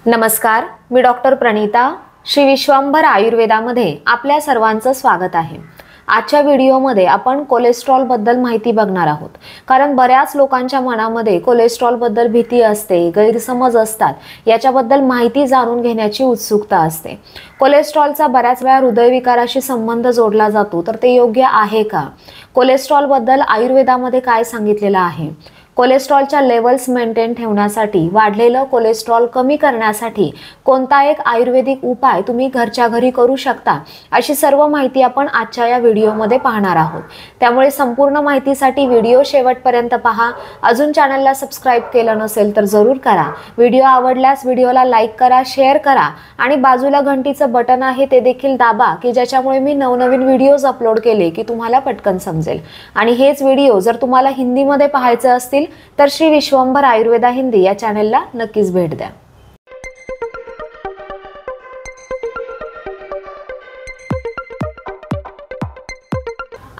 नमस्कार, मी डॉक्टर प्रणिता. श्री विश्वंभर आयुर्वेदामध्ये आपल्या सर्वांचं स्वागत आहे. आजच्या व्हिडिओमध्ये आपण कोलेस्ट्रॉल बद्दल माहिती बघणार आहोत. कारण बऱ्याच लोकांच्या मनामध्ये कोलेस्ट्रॉल बद्दल भीती असते, गैरसमज असतात. याच्याबद्दल माहिती जाणून घेण्याची उत्सुकता असते. कोलेस्ट्रॉलचा बऱ्याच वेळा हृदयविकाराशी संबंध जोडला जातो, तर ते योग्य आहे का? कोलेस्ट्रॉल बद्दल आयुर्वेदामध्ये काय सांगितलेलं आहे? कोलेस्ट्रॉलच्या लेवल्स मेंटेन ठेवण्यासाठी, वाढलेलं कोलेस्ट्रॉल कमी करण्यासाठी कोणता एक आयुर्वेदिक उपाय तुम्ही घरच्या घरी करू शकता, अशी सर्व माहिती आपण आजच्या या व्हिडिओमध्ये पाहणार आहोत. त्यामुळे संपूर्ण माहितीसाठी व्हिडिओ शेवटपर्यंत पहा. अजून चॅनलला सबस्क्राईब केलं नसेल तर जरूर करा. व्हिडिओ आवडल्यास व्हिडिओला लाईक करा, शेअर करा आणि बाजूला घंटीचं बटन आहे ते देखील दाबा, की ज्याच्यामुळे मी नवनवीन व्हिडिओज अपलोड केले की तुम्हाला पटकन समजेल. आणि हेच व्हिडिओ जर तुम्हाला हिंदीमध्ये पाहायचे असतील तर श्री विश्वंभर आयुर्वेदा हिंदी या चॅनेलला नक्कीच भेट द्या.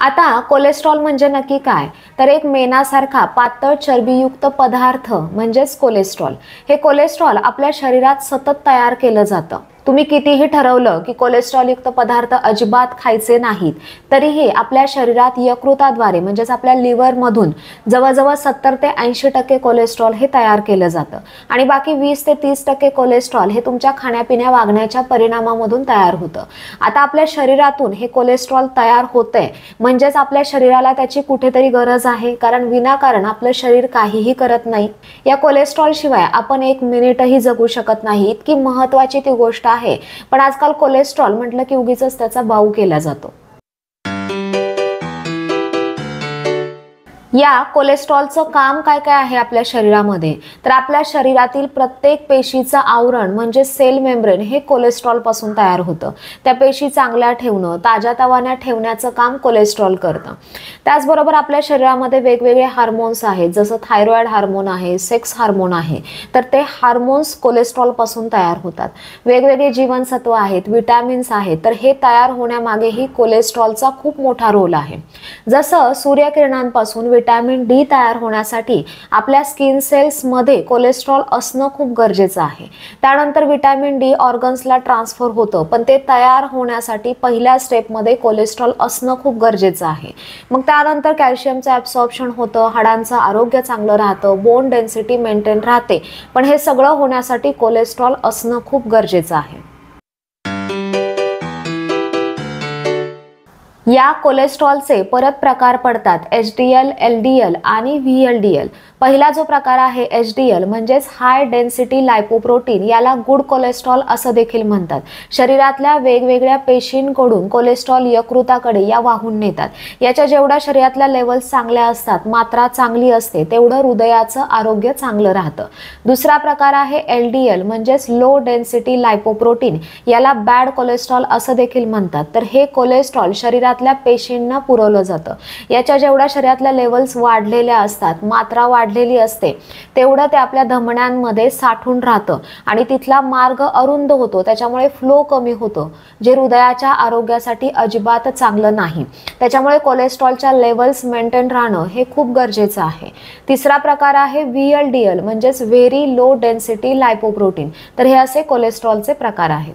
आता कोलेस्ट्रॉल म्हणजे नक्की काय? तर एक मेणासारखा पातळ चरबीयुक्त पदार्थ म्हणजेच कोलेस्ट्रॉल. हे कोलेस्ट्रॉल आपल्या शरीरात सतत तयार केलं जातं. तुम्ही कितीही ठरवलं की कोलेस्ट्रॉल युक्त पदार्थ अजिबात खायचे नाहीत, तरीही आपल्या शरीरात यकृताद्वारे म्हणजेच आपल्या लिव्हर मधून जवळजवळ 70 ते 80% कोलेस्ट्रॉल हे तयार केलं जातं आणि बाकी 20 ते 30% कोलेस्ट्रॉल हे तुमच्या खाण्यापिण्या वागण्याच्या परिणामामधून तयार होतं. आता आपल्या शरीरातून हे कोलेस्ट्रॉल तयार होतंय म्हणजेच आपल्या शरीराला त्याची कुठेतरी गरज आहे, कारण विनाकारण आपलं शरीर काहीही करत नाही. या कोलेस्ट्रॉल शिवाय आपण 1 मिनिटही जगू शकत नाही, इतकी महत्त्वाची ती गोष्ट आहे. पण आजकाल कोलेस्ट्रॉल म्हटलं की उगीचच त्याचा बाऊ केला जातो. या कोलेस्ट्रॉलचं काम काय काय आहे आपल्या शरीरामध्ये? तर आपल्या शरीरातील प्रत्येक पेशीचं आवरण म्हणजे सेल मेम्ब्रेन हे कोलेस्ट्रॉल पासून तयार होतं. त्या पेशी चांगल्या ठेवणं, ताज्यातवान्या ठेवण्याचं काम कोलेस्ट्रॉल करतं. त्याचबरोबर आपल्या शरीरामध्ये वेगवेगळे हार्मोन्स आहेत, जसं थायरॉइड हार्मोन आहे, सेक्स हार्मोन आहे, तर ते हार्मोन्स कोलेस्ट्रॉल पासून तयार होतात. वेगवेगळे जीवनसत्व आहेत, विटॅमिन्स आहेत, तर हे तयार होण्यामागेही कोलेस्ट्रॉलचा खूप मोठा रोल आहे. जसं सूर्यकिरणांपासून विटॅमिन डी तयार होण्यासाठी आपल्या स्किन सेल्स मध्ये कोलेस्ट्रॉल असणं खूप गरजेचं आहे. त्यानंतर विटॅमिन डी ऑर्गन्सला ट्रान्सफर होतं, पण ते तयार होण्यासाठी पहिल्या स्टेपमध्ये कोलेस्ट्रॉल असणं खूप गरजेचं आहे. मग त्यानंतर कॅल्शियमचं ॲब्सॉर्प्शन होतं, हाडांचं आरोग्य चांगलं राहतं, बोन डेन्सिटी मेंटेन राहते. पण हे सगळं होण्यासाठी कोलेस्ट्रॉल असणं खूप गरजेचं आहे. या कोलेस्ट्रॉलचे परत प्रकार पडतात HDL, LDL आणि VLDL. पहिला जो प्रकार आहे HDL म्हणजेच हाय डेन्सिटी लायपोप्रोटीन, याला गुड कोलेस्ट्रॉल असं देखील म्हणतात. शरीरातल्या वेगवेगळ्या पेशींकडून कोलेस्ट्रॉल यकृताकडे या वाहून नेतात. याच्या जेवढ्या शरीरातल्या लेवल्स चांगल्या असतात, मात्रा चांगली असते, तेवढं हृदयाचं आरोग्य चांगलं राहतं. दुसरा प्रकार आहे LDL म्हणजेच लो डेन्सिटी लायपोप्रोटीन, याला बॅड कोलेस्ट्रॉल असं देखील म्हणतात. तर हे कोलेस्ट्रॉल शरीरातल्या पेशींना पुरवलं जातं. याच्या जेवढ्या शरीरातल्या लेवल्स वाढलेल्या असतात, मात्रा वाढलेली असते, तेवढं ते आपल्या धमन्यांमध्ये साठून राहतं आणि तिथला मार्ग अरुंद होतो. त्याच्यामुळे फ्लो कमी होतो, जे हृदयाच्या आरोग्यासाठी अजिबात चांगलं नाही. त्याच्यामुळे कोलेस्ट्रॉलच्या लेवल्स मेंटेन राहणं हे खूप गरजेचं आहे. तिसरा प्रकार आहे VLDL म्हणजेच व्हेरी लो डेन्सिटी लायपोप्रोटीन. तर हे असे कोलेस्ट्रॉलचे प्रकार आहेत.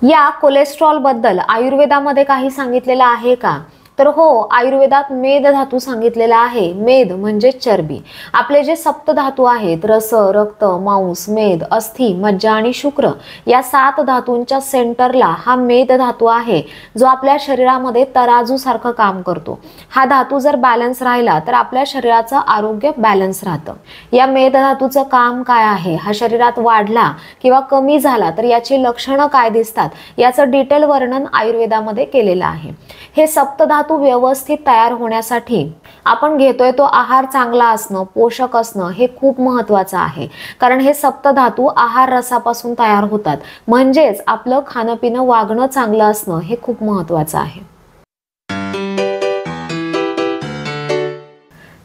या कोलेस्ट्रॉल बद्दल आयुर्वेदामध्ये काही सांगितलेलं आहे का? तर हो, आयुर्वेदात मेद धातू सांगितलेला आहे. मेद म्हणजे चरबी. आपले जे सप्तधातू आहेत, रस, रक्त, मांस, मेद, अस्थि, मज्जा आणि शुक्र, या 7 धातूंच्या सेंटरला हा मेद धातू आहे, जो आपल्या शरीरामध्ये तराजू सारखं काम करतो. हा धातू जर बॅलन्स राहिला तर आपल्या शरीराचं आरोग्य बॅलन्स राहतं. या मेद धातूचं काम काय आहे? हा शरीरात वाढला किंवा कमी झाला तर याची लक्षणं काय दिसतात, याचं डिटेल वर्णन आयुर्वेदामध्ये केलेलं आहे. हे सप्तधातू व्यवस्थित तयार होण्यासाठी आपण घेतोय तो आहार चांगला असणं, पोषक असणं हे खूप महत्त्वाचं आहे. कारण हे सप्तधातू आहार रसापासून तयार होतात. म्हणजेच आपलं खाणंपिणं, वागणं चांगलं असणं हे खूप महत्त्वाचं आहे.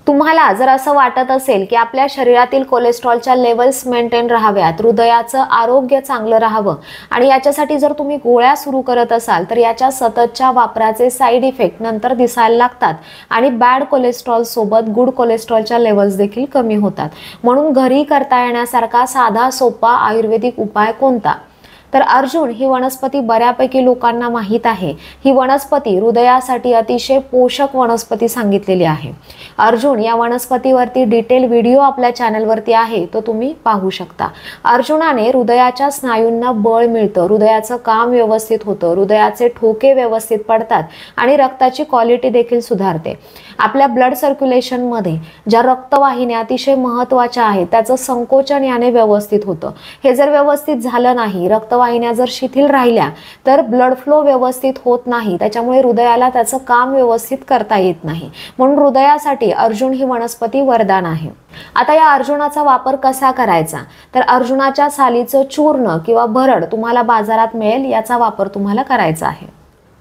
तुम्हाला जर असं वाटत असेल की आपल्या शरीरातील कोलेस्ट्रॉलच्या लेवल्स मेंटेन राहाव्यात, हृदयाचं आरोग्य चांगलं राहावं आणि याच्यासाठी जर तुम्ही गोळ्या सुरू करत असाल तर याच्या सततच्या वापराचे साईड इफेक्ट नंतर दिसायला लागतात आणि बॅड कोलेस्ट्रॉल सोबत गुड कोलेस्ट्रॉलच्या लेवल्स देखील कमी होतात. म्हणून घरी करता येण्यासारखा साधा सोपा आयुर्वेदिक उपाय कोणता? तर अर्जुन ही वनस्पती बऱ्यापैकी लोकांना माहीत आहे. ही वनस्पती हृदयासाठी अतिशय पोषक वनस्पती सांगितलेली आहे. अर्जुन या वनस्पतीवरती डिटेल व्हिडिओ आपल्या चॅनलवरती आहे, तो तुम्ही पाहू शकता. अर्जुनाने हृदयाच्या स्नायूंना बळ मिळतं, हृदयाचं काम व्यवस्थित होतं, हृदयाचे ठोके व्यवस्थित पडतात आणि रक्ताची क्वालिटी देखील सुधारते. आपल्या ब्लड सर्क्युलेशनमध्ये ज्या रक्तवाहिन्या अतिशय महत्त्वाच्या आहेत त्याचं संकोचन याने व्यवस्थित होतं. हे जर व्यवस्थित झालं नाही, रक्तवाहिन्या जर शिथिल राहिल्या तर ब्लड फ्लो व्यवस्थित होत नाही, त्याच्यामुळे हृदयाला त्याचं काम व्यवस्थित करता येत नाही. म्हणून हृदयासाठी अर्जुन ही वनस्पती वरदान आहे. आता या अर्जुनाचा वापर कसा करायचा? तर अर्जुनाच्या सालीचं चूर्ण किंवा भरड तुम्हाला बाजारात मिळेल, याचा वापर तुम्हाला करायचा आहे.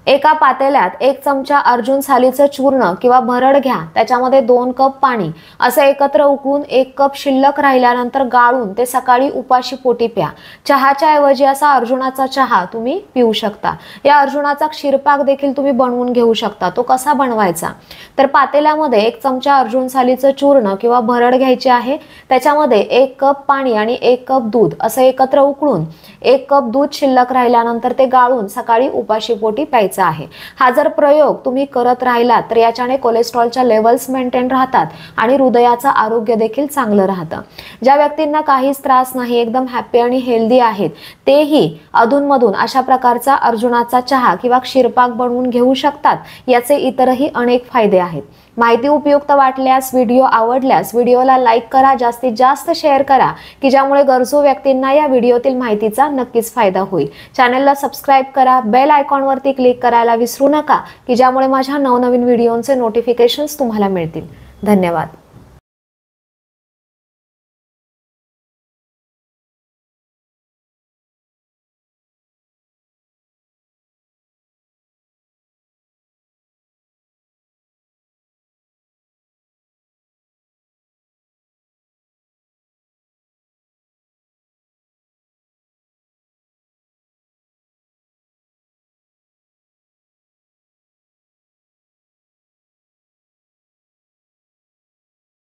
एका पातेल्यात 1 चमचा अर्जुन सालीचं चूर्ण किंवा भरड घ्या. त्याच्यामध्ये 2 कप पाणी असं एकत्र उकळून 1 कप शिल्लक राहिल्यानंतर गाळून ते सकाळी उपाशी पोटी प्या. चहाच्या ऐवजी असा अर्जुनाचा चहा तुम्ही पिऊ शकता. या अर्जुनाचा क्षीरपाक देखील तुम्ही बनवून घेऊ शकता. तो कसा बनवायचा? तर पातेल्यामध्ये 1 चमचा अर्जुन सालीचं चूर्ण किंवा भरड घ्यायची आहे. त्याच्यामध्ये 1 कप पाणी आणि 1 कप दूध असं एकत्र उकळून 1 कप दूध शिल्लक राहिल्यानंतर ते गाळून सकाळी उपाशी पोटी प्यायचं आहे. हा जर प्रयोग तुम्ही करत राहिलात तर याच्याने कोलेस्ट्रॉलच्या लेवल्स मेंटेन राहतात आणि हृदयाचं आरोग्य देखील चांगलं राहतं. ज्या व्यक्तींना काहीच त्रास नाही, एकदम हॅपी आणि हेल्दी आहेत, तेही अधूनमधून अशा प्रकारचा अर्जुनाचा चहा किंवा क्षीरपाक बनवून घेऊ शकतात. याचे इतरही अनेक फायदे आहेत. माहिती उपयुक्त वाटल्यास, व्हिडिओ आवडल्यास व्हिडिओला लाईक करा, जास्तीत जास्त शेअर करा की ज्यामुळे गरजू व्यक्तींना या व्हिडिओतील माहितीचा नक्कीच फायदा होईल. चॅनलला सबस्क्राईब करा, बेल आयकॉनवरती क्लिक करायला विसरू नका की ज्यामुळे माझ्या नवनवीन व्हिडिओंचे नोटिफिकेशन्स तुम्हाला मिळतील. धन्यवाद.